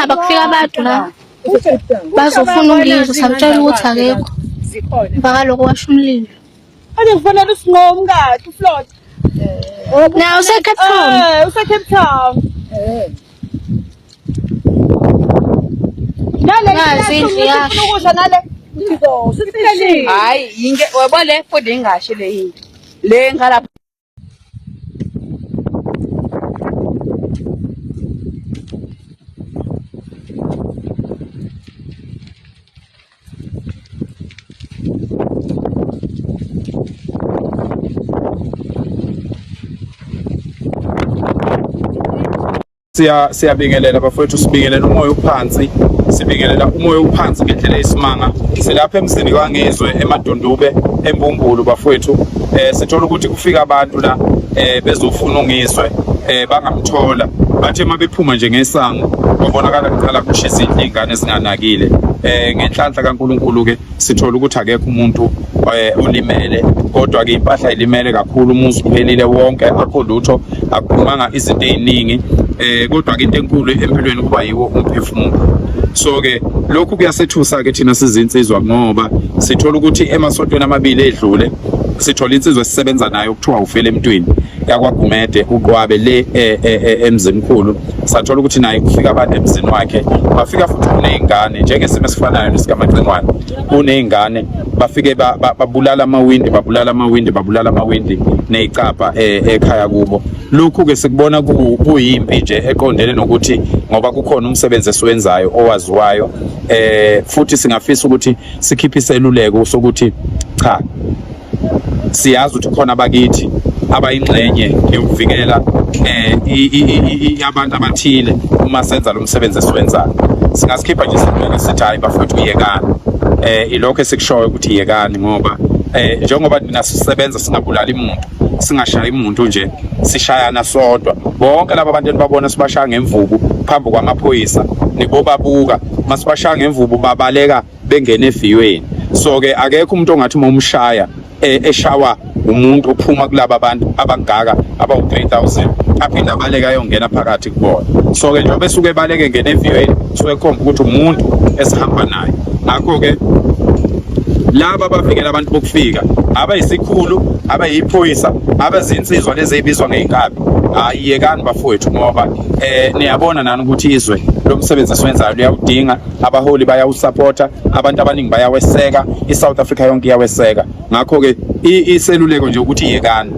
bakufika abantu la bazofuna umlilo samtshela ukuthi akekho mpaka lokho washo umlilo. Ade kufanele usinqomo kathi uFlot. Na useCape Town. UseCape Town. Ngazi indlu yasho. Ukudla nale. Usiphele. Hayi, yinke webo le futhi ingasho le yinto. Le ngala siyabingelela bafowethu, sibingelela umoya uphansi, sibingelela umoya uphansi ngendlela esimanga. Silapha emzini kaNgizwe eMadondube eMbumbulu bafowethu. Sithola ukuthi kufika abantu la bezofuna uNgizwe bangamthola, bathe mabephuma nje ngesango kwabonakala kuqala kushisa izingane ezinganakile. Ngenhlanhla kaNkulunkulu ke sithola ukuthi akekho umuntu olimele, kodwa ke impahla ilimele kakhulu, umuzi uphelile wonke, akho lutho, akuphumanga izinto eziningi. Kodwa ke into enkulu empilweni kuba yiwo umphefumulo. So ke lokhu kuyasethusa ke thina sizinsizwa, ngoba sithola ukuthi emasontweni amabili edlule sithola insizwa esisebenza nayo kuthiwa ufele emntwini yakwaGumede uqwabe le emzimkhulu. Sathola ukuthi naye kufika abantu emzini wakhe, bafika futhi kunezingane njengesimo esifanayo nesikaMacengwane, kunezingane bafike babulala amawindi nezicapha ekhaya kubo. Lokhu ke sikubona kuyimpi nje eqondene nokuthi ngoba kukhona umsebenzi esiwenzayo owaziwayo, futhi singafisa ukuthi sikhiphe iseluleko sokuthi cha, siyazi ukuthi khona abakithi abayingxenye yokuvikela abantu abathile uma senza lo msebenzi esiwenzayo. Singasikhipha nje iseluleko sithi hayi bafowethu yekani, ilokho esikushoyo ukuthi yekani, ngoba njengoba nina sisebenza singabulali umuntu, singashayi umuntu nje, sishayana sodwa. Bonke laba bantu enibabona sibashaya ngemvubu phambi kwamaphoyisa nibobabuka, masibashaya ngemvubu babaleka bengene eviyweni. So ke akekho umuntu ongathi uma umshaya eshawa umuntu ophuma kulaba abantu abangaka abawu-3000 aphinda abaleka ayongena phakathi kubona. So ke njengoba esuke ebaleke ngene eviyweni suke khomba ukuthi umuntu esihamba naye. Ngakho ke laba abavikela abantu bokufika, abayisikhulu, abayiphoyisa, abazinsizwa lezi ezibizwa ngeinkabi, ayiyekani bafowethu, ngoba niyabona nani ukuthi izwe lo msebenzi esiwenzayo liyawudinga, abaholi bayawusupporta, abantu abaningi bayaweseka, iSouth Africa yonke iyaweseka. Ngakho ke iseluleko nje ukuthi yekani,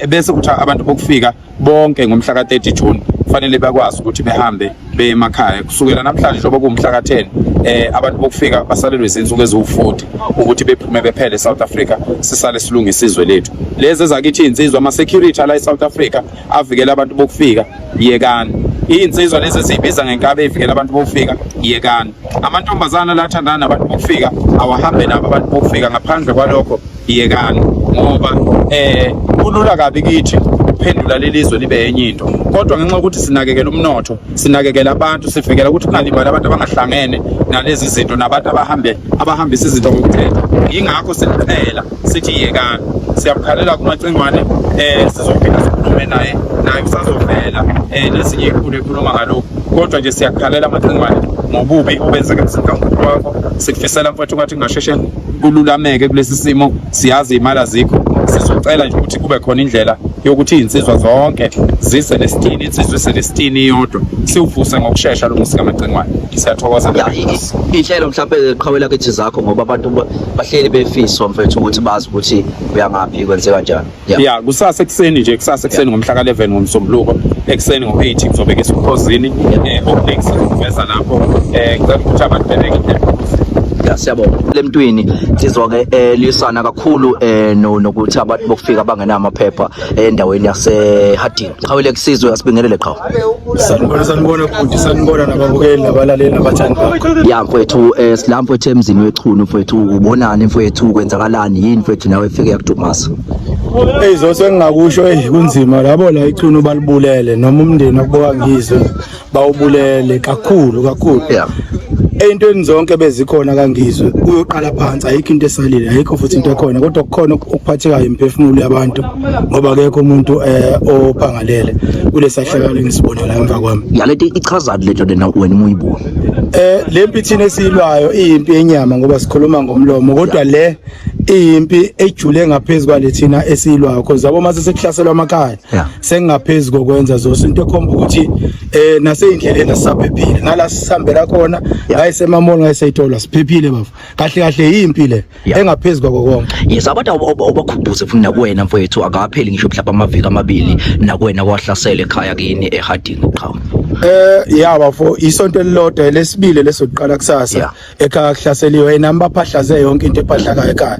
bese kuthi abantu bokufika bonke ngomhla ka-30 June kufanele bakwazi ukuthi behambe beye emakhaya. Kusukela namhlanje njengoba kuwumhla ka-10, abantu bokufika basalelwe izinsuku eziwu-40 ukuthi bephume bephele eSouth Africa, sisale silungisa izwe lethu. Lezi ezakithi iy'nsizwa ama-security la eSouth Africa avikela abantu bokufika, yekani. Iy'nsizwa lezi eziyibiza ngenkabi evikela abantu bokufika, yekani. Amantombazana la athandana nabantu bokufika awahambe nabo abantu bokufika. Ngaphandle kwalokho yekani, ngoba kulula kabi kithi ukuphendula leli zwe libe enye into, kodwa ngenxa ukuthi sinakekela umnotho, sinakekela abantu, sivikela ukuthi kungalimali abantu abangahlangene nalezi zinto, nabantu abahambisa izinto ngokuthetha. Yingakho siphela sithi yekani. Siyamkhalela kuMacengwane, sizophinda sikhulume naye usazovela nezinye ikhulu ekhuluma ngalokhu, kodwa nje siyakhalela Macengwane ngobubi obenzeka emzini kaNkulunkulu wakho. Sikufisela mfowethu ngathi kungasheshe kululameke kulesi simo. Siyazi imali azikho, sizocela nje ukuthi kube khona indlela yokuthi iy'nsizwa zonke zise nesitini, insizwa ise nesitini iyodwa, siwuvuse ngokushesha lo musika Macengwane. Siyathokoza. Inhlelo mhlawumbe qhawela kithi zakho, ngoba abantu bahleli befiswa mfethu ukuthi bazi ukuthi uyangaphi kwenzeka kanjani. Ya kusasa ekuseni nje, kusasa ekuseni ngomhla ka-11 ngoMsombuluko ekuseni ngo-8 kuzobeka esikhosini opening sizoveza lapho. Ngicela ukuthi abantu bebeke siyabonga lemntwini sizwa-ke lisana kakhulu nokuthi abantu bokufika abangenamaphepha endaweni yaseHardini. Qhawele kusizwe, asibingelele qhawe. Sanibona futhi, sanibona nababukeli nabalaleli nabathandi bakho. Ya mfowethu, sila mfowethu emzini wechunu mfowethu, ubonani mfowethu, kwenzakalani yini mfowethu nawe efike yakudumasa? Zonke engingakusho kunzima labo la ichunu balibulele, noma umndeni wakubuka Ngizwe bawubulele kakhulu. Yeah. eyintweni zonke bezikhona kangizwe uyoqala phansi ayikho into esalile ayikho futhi into ekhona kodwa kukhona ukuphathekayo imphefumulo yabantu ngoba akekho umuntu ophangalele kulesahlakalo ngisibonela emva kwami yalethi ichazani lento lena wena umuyibona lempi thina esilwayo impi yenyama ngoba sikhuluma ngomlomo kodwa le impi ejule ngaphezulu kwalethina esilwayo because yabo mase sekuhlaselwa amakhaya sengaphezulu kokwenza zonke into ekhomba ukuthi naseyindleleni sisaphephile nala sihambela khona ngayisemamoli ngayiseyithola siphephile bafu kahle kahle impi le engaphezulu kokonke yes abantu obakhumbuze futhi nakuwena mfowethu akapheli ngisho mhlawumbe amaviki amabili nakuwena kwahlasela ekhaya kini eHarding uqhawe bafo isonto elilodwa lesibili lesoqala kusasa ekhaya kuhlaseliwe inamba phahlaze yonke into ephahlaka ekhaya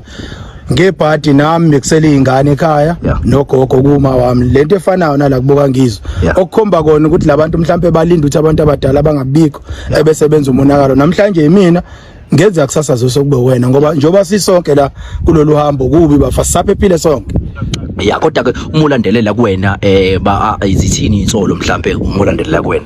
ngebhadi nami bekusele ingane ekhaya nogogo kuma wami lento efanayo nala kubuka ngizwe okukhomba kona ukuthi labantu mhlambe balinda ukuthi abantu abadala bangabikho ebesebenza umonakalo namhlanje yimina ngenza kusasa zosokube wena ngoba njoba sisonke la kulolu hambo kubi bafa saphephile sonke kodwa ke umulandelela kuwena izithini insolo mhlambe umulandelela kuwena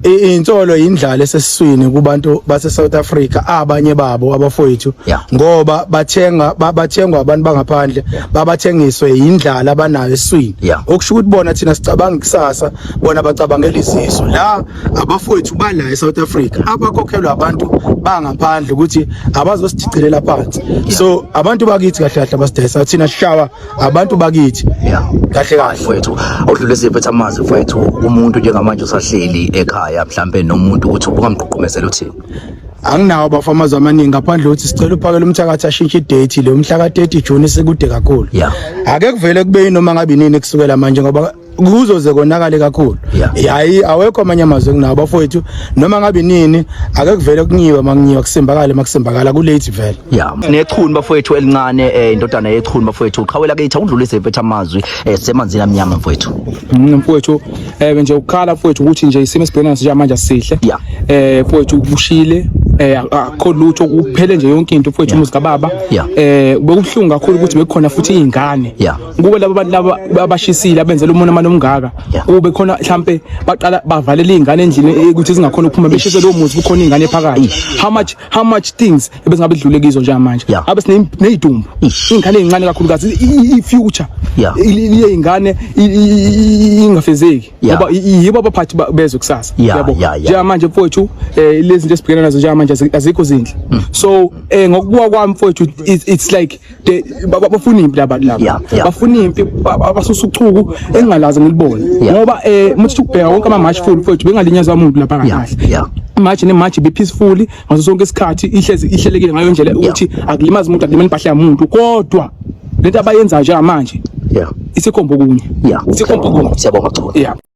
insolo indlala esesiswini kubantu base South Africa abanye babo abafowethu ngoba bathengwa abantu bangaphandle babathengiswe indlala abanayo esiswini okusho ukuthi bona thina sicabanga kusasa bona bacabangela isiso la abafowethu bala eSouth Africa abakhokhelwa abantu bangaphandle ukuthi abazosidicelela phansi so abantu bakithi kahle kahle basidayisa thina sishawa abantu bakithi kahle kahle mfowethu awudlule siphethe amazi mfowethu umuntu njengamanje usahleli ekhaya mhlambe nomuntu ukuthi ungamgqugqumezela uthini anginawo abafamazi amaningi ngaphandle ukuthi sicela uphakele umthakathi ashintshe idate le umhla ka30 June sekude kakhulu ake kuvele kube noma ngabe nini kusukela manje ngoba kuzoze konakale kakhulu yayi awekho amanye amazwe kunabo bafowethu noma ngabe nini ake kuvele kunyiwa manginyiwa kusimbakala makusimbakala ku late vele nechuni bafowethu elincane indodana yechuni bafowethu uqhawela ke udlulise ephethe amazwi semanzini amnyama mfowethu mfowethu nje ukukhala mfowethu ukuthi nje isimo esibhekana naso manje asihle mfowethu ubushile akho lutho kuphele nje yonke into mfowethu umuzika baba bekubhlungu kakhulu ukuthi bekhona futhi izingane kube laba abashisile abenzela umonamano omngaka kube khona mhlambe baqala bavalele izingane endlini ukuthi zingakhona ukuphuma beshise lo muzi kukhona izingane phakathi how much things ebezingabe dlule kizo nje manje abe sinezidumbu izingane ezincane kakhulukazi ifuture izingane ingafezeki ngoba yibo abaphathi bezwe kusasa yabo nje manje mfowethu lezi zinto esibhekana nazo nje manje azikho zinhle so ngokubuka kwami mfowethu it's like bafuna impi laba bafuna impi abasusuchuku engalazi ngilibone ngoba muthi ukubheka wonke ama match full mfowethu bengalinyazwa umuntu lapha kahle match nematch be peaceful ngaso sonke isikhathi ihlelekile ngayo ndlela ukuthi akulimazi umuntu akulimani impahla yamuntu kodwa lento abayenza nje manje isikhombo kunye isikhombo kunye siyabonga.